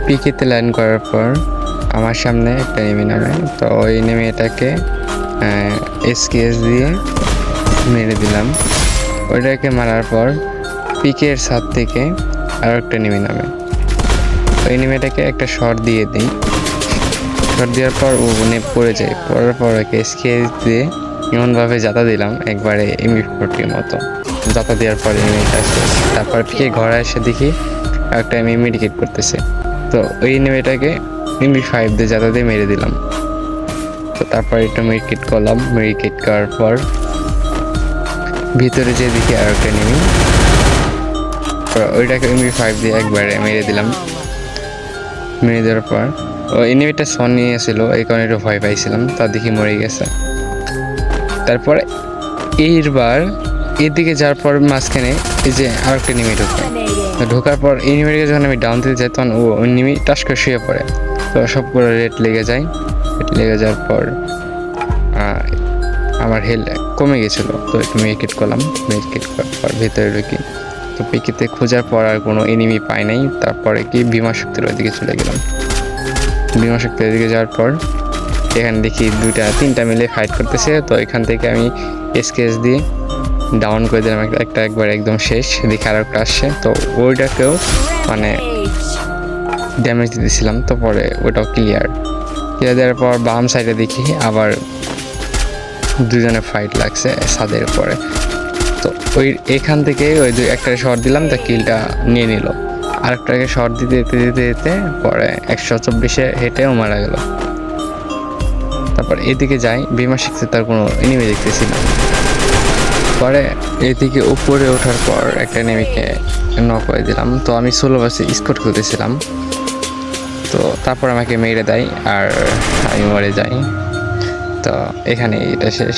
পিকেতে land করার পর আমার সামনে একটা এনিমি নামে, তো ওই এনিমিটাকে এসকেএস দিয়ে মেরে দিলাম। ওইটাকে মারার পর পিকের ছাদ থেকে আরও একটা এনিমি নামে, ওই এনিমিটাকে একটা শট দিয়ে দিই। শট দেওয়ার পর ও পড়ে যায়, পড়ার পর ওকে এসকেএস দিয়ে এমনভাবে জাতা দিলাম একবারে এমবি40 মতো। জাতা দেওয়ার পর এনিমিটা শেষ। তারপর পিকে ঘরে এসে দেখি একটা এনিমি মেডিকেট করতেছে, তো ওই এনিমিটাকে এমবি5 দিয়ে জাতা দিয়ে মেরে দিলাম। তো তারপর একটু মেডিকেট করলাম, মেডিকেট করার পর ভিতরে যে দেখি আর একটা এনিমি, ওইটাকে এমবি5 দিয়ে একবারে মেরে দিলাম। মেরে দেওয়ার পর ও এনিমিটা সন নিয়েছিল, এই কারণে একটু ভয় পাইছিলাম, তা দেখি মরে গেছে। তারপর এইবার এদিকে যাওয়ার পর মাঝখানে এই যে আর একটা এনিমি ঢোকার পর এনিমিটাকে যখন আমি ডাউন দিতে যাই তখন ও এনিমি টাস করে শুয়ে পড়ে, তো সবগুলো রেড লেগে যায়। রেড লেগে যাওয়ার পর আমার হেলথ কমে গেছিলো, তো একটু মেডিকেট করলাম। মেডিকেট করার পর ভেতরে ঢুকি, তো পিকেতে খোঁজার পর আর কোনো এনিমি পাই নাই। তারপরে কি বিমা শক্তির ওইদিকে চলে গেলাম। বিমা শক্তির ওইদিকে যাওয়ার পর এখানে দেখি 2-3টা মিলে ফাইট করতেছে, তো এখান থেকে আমি এসকেএস দিয়ে ডাউন করে দিলাম একটা একবার একদম শেষ। দেখি আর একটা আসছে, তো ওইটাকেও মানে ড্যামেজ দিতেছিলাম। তো পরে ওটাও ক্লিয়ার দেওয়ার পর বাম সাইডে দেখি আবার দুজনে ফাইট লাগছে ছাদের উপরে, তো ওই এখান থেকে ওই একটা শট দিলাম, তা কিলটা নিয়ে নিল। আরেকটাকে শট দিতে দিতে দিতে পরে 124-এ হেঁটেও মারা গেল। তারপর এদিকে যাই, বিমা শিখতে তার কোনো এনিমি দেখতেছি না। পরে এদিকে উপরে ওঠার পর একটা এনিমিকে নক করে দিলাম। তো আমি সোলো বাসে স্কট করতেছিলাম, তো তারপর আমাকে মেরে দেয় আর আমি মরে যাই। তো এখানে এটা শেষ।